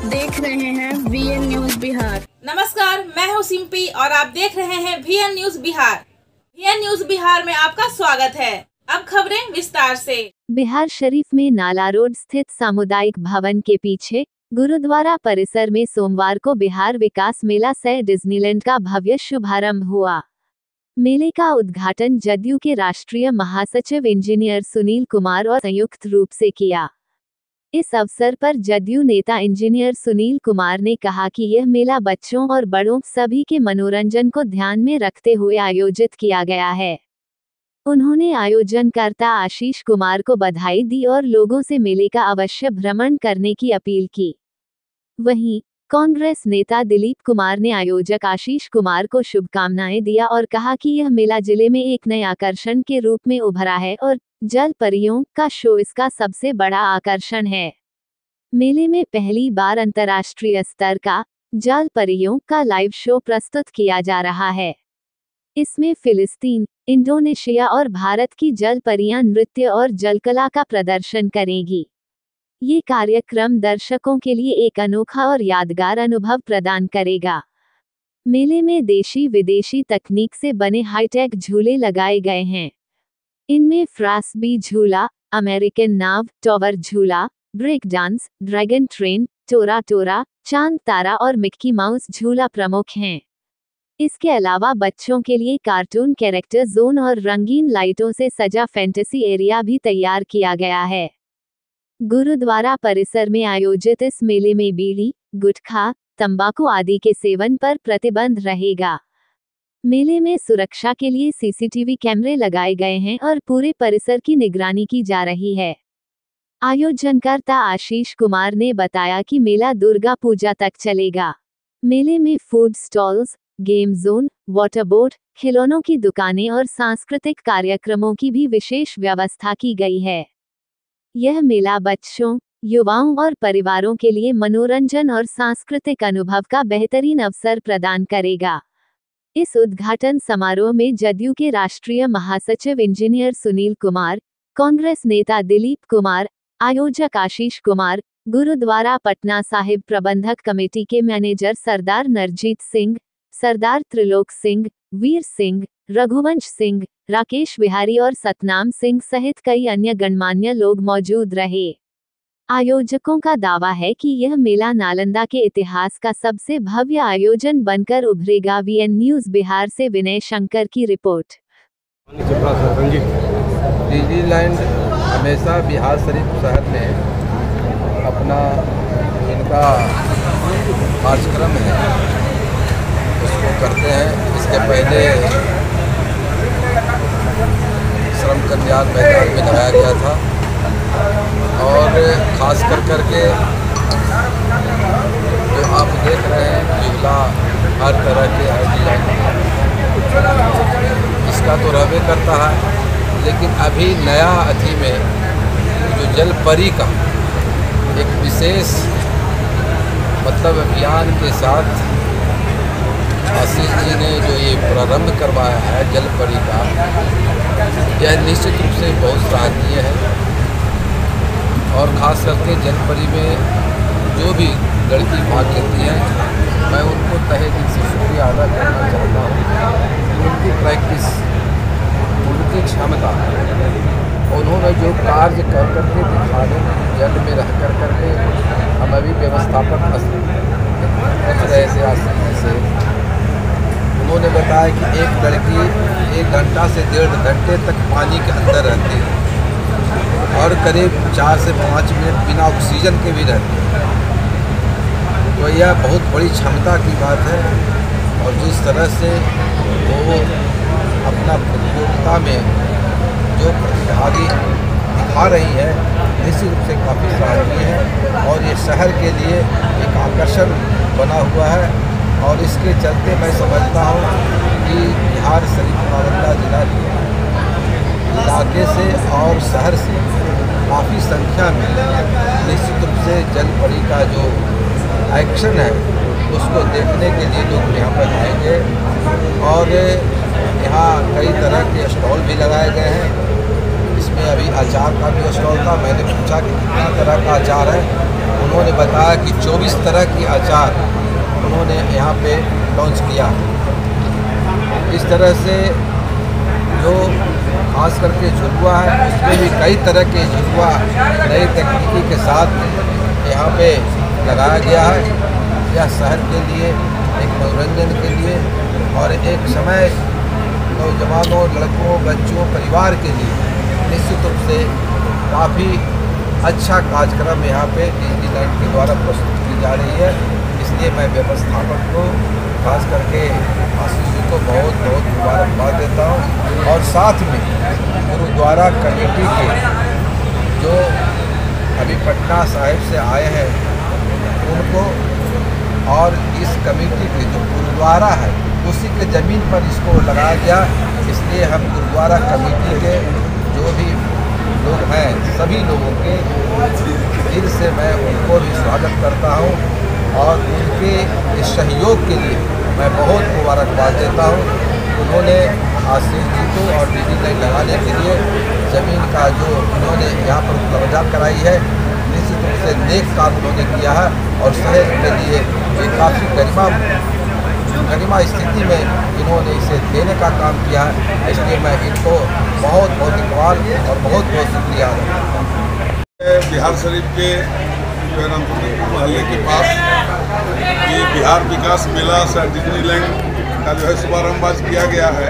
देख रहे हैं VN न्यूज बिहार। नमस्कार, मैं हूँ सिंपी और आप देख रहे हैं VN news Bihar. VN news Bihar में आपका स्वागत है। अब खबरें विस्तार से। बिहार शरीफ में नाला रोड स्थित सामुदायिक भवन के पीछे गुरुद्वारा परिसर में सोमवार को बिहार विकास मेला सह डिज्नीलैंड का भव्य शुभारंभ हुआ। मेले का उद्घाटन जदयू के राष्ट्रीय महासचिव इंजीनियर सुनील कुमार और संयुक्त रूप से किया। इस अवसर पर जदयू नेता इंजीनियर सुनील कुमार ने कहा कि यह मेला बच्चों और बड़ों सभी के मनोरंजन को ध्यान में रखते हुए आयोजित किया गया है। उन्होंने आयोजनकर्ता आशीष कुमार को बधाई दी और लोगों से मेले का अवश्य भ्रमण करने की अपील की। वहीं कांग्रेस नेता दिलीप कुमार ने आयोजक आशीष कुमार को शुभकामनाएं दिया और कहा कि यह मेला जिले में एक नए आकर्षण के रूप में उभरा है और जल परियों का शो इसका सबसे बड़ा आकर्षण है। मेले में पहली बार अंतर्राष्ट्रीय स्तर का जल परियों का लाइव शो प्रस्तुत किया जा रहा है। इसमें फिलिस्तीन, इंडोनेशिया और भारत की जल परियां नृत्य और जलकला का प्रदर्शन करेंगी। ये कार्यक्रम दर्शकों के लिए एक अनोखा और यादगार अनुभव प्रदान करेगा। मेले में देशी विदेशी तकनीक से बने हाईटेक झूले लगाए गए हैं। इनमें फ्रास्बी झूला, अमेरिकन नाव, टॉवर झूला, ब्रेक डांस, ड्रैगन ट्रेन, टोरा टोरा, चांद तारा और मिक्की माउस झूला प्रमुख हैं। इसके अलावा बच्चों के लिए कार्टून कैरेक्टर जोन और रंगीन लाइटों से सजा फैंटेसी एरिया भी तैयार किया गया है। गुरुद्वारा परिसर में आयोजित इस मेले में बीड़ी, गुटखा, तंबाकू आदि के सेवन पर प्रतिबंध रहेगा। मेले में सुरक्षा के लिए सीसीटीवी कैमरे लगाए गए हैं और पूरे परिसर की निगरानी की जा रही है। आयोजनकर्ता आशीष कुमार ने बताया कि मेला दुर्गा पूजा तक चलेगा। मेले में food stalls, game zone, water boat, खिलौनों की दुकानें और सांस्कृतिक कार्यक्रमों की भी विशेष व्यवस्था की गई है। यह मेला बच्चों, युवाओं और परिवारों के लिए मनोरंजन और सांस्कृतिक अनुभव का बेहतरीन अवसर प्रदान करेगा। इस उद्घाटन समारोह में जदयू के राष्ट्रीय महासचिव इंजीनियर सुनील कुमार, कांग्रेस नेता दिलीप कुमार, आयोजक आशीष कुमार, गुरुद्वारा पटना साहिब प्रबंधक कमेटी के मैनेजर सरदार नरजीत सिंह, सरदार त्रिलोक सिंह, वीर सिंह, रघुवंश सिंह, राकेश बिहारी और सतनाम सिंह सहित कई अन्य गणमान्य लोग मौजूद रहे। आयोजकों का दावा है कि यह मेला नालंदा के इतिहास का सबसे भव्य आयोजन बनकर उभरेगा। VN न्यूज बिहार से विनय शंकर की रिपोर्ट। डिज्नीलैंड हमेशा बिहार शरीफ शहर में अपना इनका कार्यक्रम है उसको करते हैं। इसके पहले श्रम कल्याण मैदान में लगाया गया था और ख़ास करके जो आप देख रहे हैं झूला हर तरह के इसका तो रहबे करता है, लेकिन अभी नया अथी में जो जल परी का एक विशेष मतलब अभियान के साथ आशीष जी ने जो ये प्रारंभ करवाया है जल परी का, यह निश्चित रूप से बहुत सराहनीय है। और ख़ास करके जल परी में जो भी लड़की भाग लेती हैं, मैं उनको तहे दिल से शुक्रिया अदा करना चाहता हूँ। उनकी प्रैक्टिस, उनकी क्षमता, उन्होंने जो कार्य कर करके दिखाने जल में रह करके हम अभी व्यवस्थापक रहे थे आशीष से। उन्होंने बताया कि एक लड़की 1 घंटा से 1.5 घंटे तक पानी के अंदर रहती है और करीब 4 से 5 मिनट बिना ऑक्सीजन के भी रहती है। तो यह बहुत बड़ी क्षमता की बात है और जिस तरह से वो अपना प्रतियोगिता में जो प्रतिभागी दिखा रही है निश्चित रूप से काफ़ी सराहनीय है और ये शहर के लिए एक आकर्षण बना हुआ है। और इसके चलते मैं समझता हूँ कि बिहार शरीफ नालंदा जिला के इलाके से और शहर से काफ़ी संख्या में निश्चित रूप से जल परी का जो एक्शन है उसको देखने के लिए लोग यहाँ पर आएंगे। और यहाँ कई तरह के स्टॉल भी लगाए गए हैं। इसमें अभी अचार का भी स्टॉल था, मैंने पूछा कि कितना तरह का अचार है, उन्होंने बताया कि 24 तरह की अचार उन्होंने यहाँ पे लॉन्च किया। इस तरह से जो खास करके झुलुआ है उसमें भी कई तरह के झुलुआ नई तकनीकी के साथ यहाँ पे लगाया गया है। यह शहर के लिए एक मनोरंजन के लिए और एक समय नौजवानों, लड़कों, बच्चों, परिवार के लिए निश्चित रूप से काफ़ी अच्छा कार्यक्रम यहाँ पे डिज्नीलैंड के द्वारा प्रस्तुत की जा रही है। इसलिए मैं व्यवस्थापक को खास करके आशीष जी को बहुत बहुत मुबारकबाद देता हूँ और साथ में गुरुद्वारा कमेटी के जो अभी पटना साहिब से आए हैं उनको और इस कमेटी के जो गुरुद्वारा है उसी के ज़मीन पर इसको लगाया गया। इसलिए हम गुरुद्वारा कमेटी के जो भी लोग हैं सभी लोगों के दिल से मैं उनको भी स्वागत करता हूँ और उनके इस सहयोग के लिए मैं बहुत मुबारकबाद देता हूँ। उन्होंने आशीष जी को और डिज्नीलैंड लगाने के लिए ज़मीन का जो उन्होंने यहाँ पर कब्जा कराई है निश्चित रूप से नेक काम उन्होंने किया है और शहर के लिए ये काफ़ी गरिमा स्थिति में इन्होंने इसे देने का काम किया है। इसलिए मैं इनको बहुत बहुत इकबाल और बहुत बहुत शुक्रिया अदा करता हूँ। बिहार शरीफ के मोहल्ले के पास ये बिहार विकास मेला डिज्नीलैंड का जो है शुभारम्भ आज किया गया है।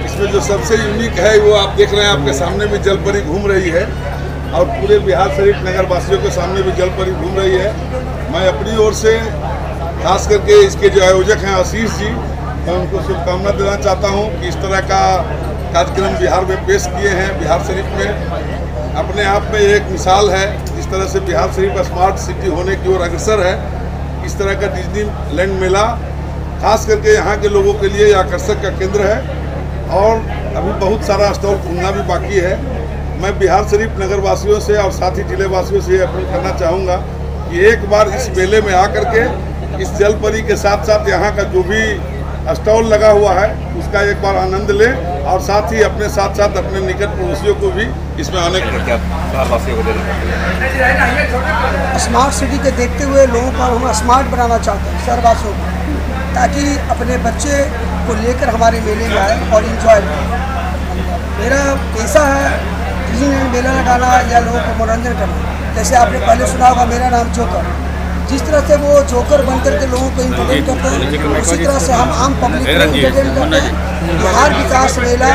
इसमें जो सबसे यूनिक है वो आप देख रहे हैं, आपके सामने भी जल परी घूम रही है और पूरे बिहार शरीफ नगर वासियों के सामने भी जल परी घूम रही है। मैं अपनी ओर से खास करके इसके जो आयोजक हैं आशीष जी, मैं उनको शुभकामना देना चाहता हूं कि इस तरह का कार्यक्रम बिहार में पेश किए हैं। बिहार शरीफ में अपने आप में एक मिसाल है, जिस तरह से बिहार शरीफ स्मार्ट सिटी होने की ओर अग्रसर है। इस तरह का डिज्नीलैंड मेला खास करके यहाँ के लोगों के लिए आकर्षक का केंद्र है और अभी बहुत सारा स्टॉल खुलना भी बाकी है। मैं बिहार शरीफ नगर वासियों से और साथ ही जिले वासियों से अपील करना चाहूँगा कि एक बार इस मेले में आकर के इस जल परी के साथ साथ यहाँ का जो भी स्टॉल लगा हुआ है उसका एक बार आनंद लें और साथ ही अपने साथ साथ अपने निकट पड़ोसियों को भी इसमें आने का स्मार्ट सिटी के देखते हुए लोगों को हम स्मार्ट बनाना चाहते हैं शहरवासियों को, ताकि अपने बच्चे को लेकर हमारे मेले में आए और इन्जॉय करें। मेरा पेशा है डिज्नीलैंड मेला लगाना या लोगों को मनोरंजन करना। जैसे आपने पहले सुना होगा मेरा नाम जोकर, जिस तरह से वो जोकर बनकर के लोगों को इंटरटेन करते हैं उसी तरह से हम आम पब्लिक को इंटरटेन करते हैं। बिहार विकास मेला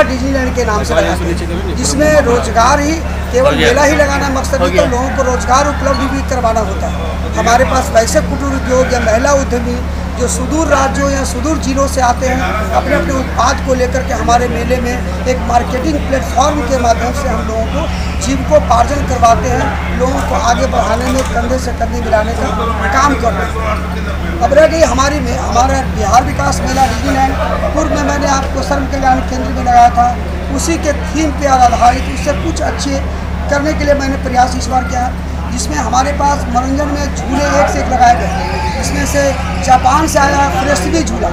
डिज्नीलैंड के नाम से लगाते हैं, जिसमें रोजगार ही केवल मेला ही लगाना मकसद नहीं, तो लोगों को रोजगार उपलब्ध भी करवाना होता है। हमारे पास वैसे कुटीर उद्योग या महिला उद्यमी जो सुदूर राज्यों या सुदूर जिलों से आते हैं, अपने अपने उत्पाद को लेकर के हमारे मेले में एक मार्केटिंग प्लेटफॉर्म के माध्यम से हम लोगों को जीविकोपार्जन करवाते हैं, लोगों को आगे बढ़ाने में कंधे से कंधे मिलाने का काम करते हैं। अब रह गई हमारा बिहार विकास मेला डिज्नीलैंड पूर्व में मैंने आपको श्रम कल्याण केंद्र में लगाया था, उसी के थीम पे आधारित उससे कुछ अच्छे करने के लिए मैंने प्रयास इस बार किया, जिसमें हमारे पास मनोरंजन में झूले एक से एक लगाए गए। इसमें से जापान से आया फ्रेस्बी झूला,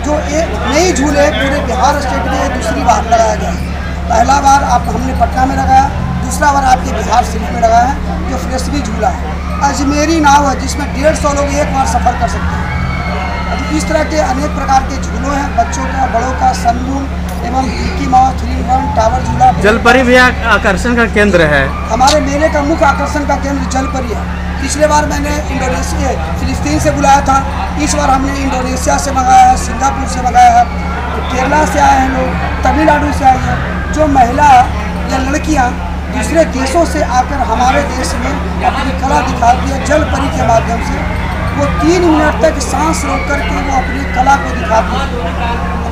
जो एक नई झूले पूरे बिहार स्टेट में दूसरी बार लगाया गया। पहला बार हमने पटना में लगाया, दूसरा बार आपके बिहार शरीफ में लगाया है, जो फ्रेस्बी झूला है। अजमेरी नाव है जिसमें 150 लोग एक बार सफ़र कर सकते हैं। इस तरह के अनेक प्रकार के झूलों हैं, बच्चों का, बड़ों का, सनमून एवं मिकी माउस, 3-in-1 टावर झूला। जलपरी भी आकर्षण का केंद्र है। हमारे मेले का मुख्य आकर्षण का केंद्र जलपरी है। पिछले बार मैंने इंडोनेशिया फिलिस्तीन से बुलाया था, इस बार हमने इंडोनेशिया से मंगाया है, सिंगापुर से मंगाया है, केरला से आए हैं लोग, तमिलनाडु से आई हैं। जो महिला या लड़कियां दूसरे देशों से आकर हमारे देश में अपनी कला दिखाती है, जलपरी के माध्यम से वो 3 मिनट तक सांस रोक करके वो अपनी कला को दिखाती है।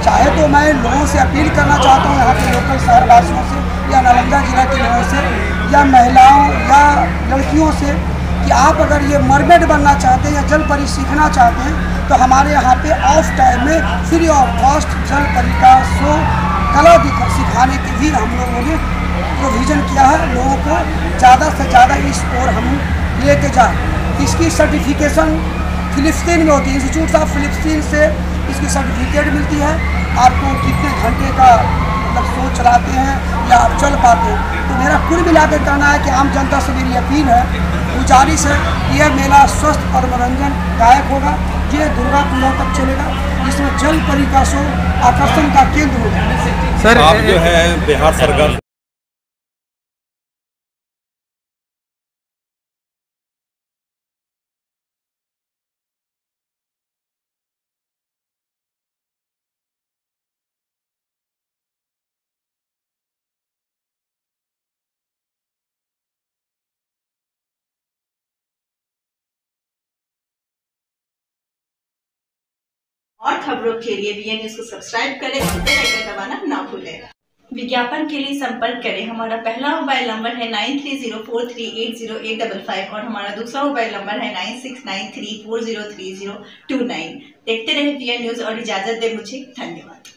चाहे तो मैं लोगों से अपील करना चाहता हूँ, यहाँ के लोकल शहरवासियों से या नालंदा जिला के लोगों से या महिलाओं या लड़कियों से, कि आप अगर ये मरमेड बनना चाहते हैं या जल परी सीखना चाहते हैं तो हमारे यहाँ पे ऑफ टाइम में फ्री ऑफ कॉस्ट जल परी का शो कला सिखाने की भी हम लोगों ने प्रोविज़न किया है। लोगों को ज़्यादा से ज़्यादा इस ओर हम लेके जाए। इसकी सर्टिफिकेशन फिलिस्तीन में होती है, इंस्टीट्यूट ऑफ फिलिस्तीन से इसकी सर्टिफिकेट मिलती है। आपको कितने घंटे का मतलब रोड चलाते हैं या आप चल पाते हैं। तो मेरा कुल मिलाकर कहना है कि आम जनता से मेरी अपील है, गुजारिश है, यह मेला स्वस्थ और मनोरंजन दायक होगा। ये दुर्गा पूजा तक चलेगा, जिसमें जल परी का शो आकर्षण का केंद्र होगा। सर आप जो है बिहार सरकार और खबरों के लिए वीएन न्यूज को सब्सक्राइब करें और बेल आइकन दबाना ना भूलें। विज्ञापन के लिए संपर्क करें। हमारा पहला मोबाइल नंबर है 9304380855 और हमारा दूसरा मोबाइल नंबर है 9693403029। देखते रहे वीएन न्यूज और इजाजत दे मुझे। धन्यवाद।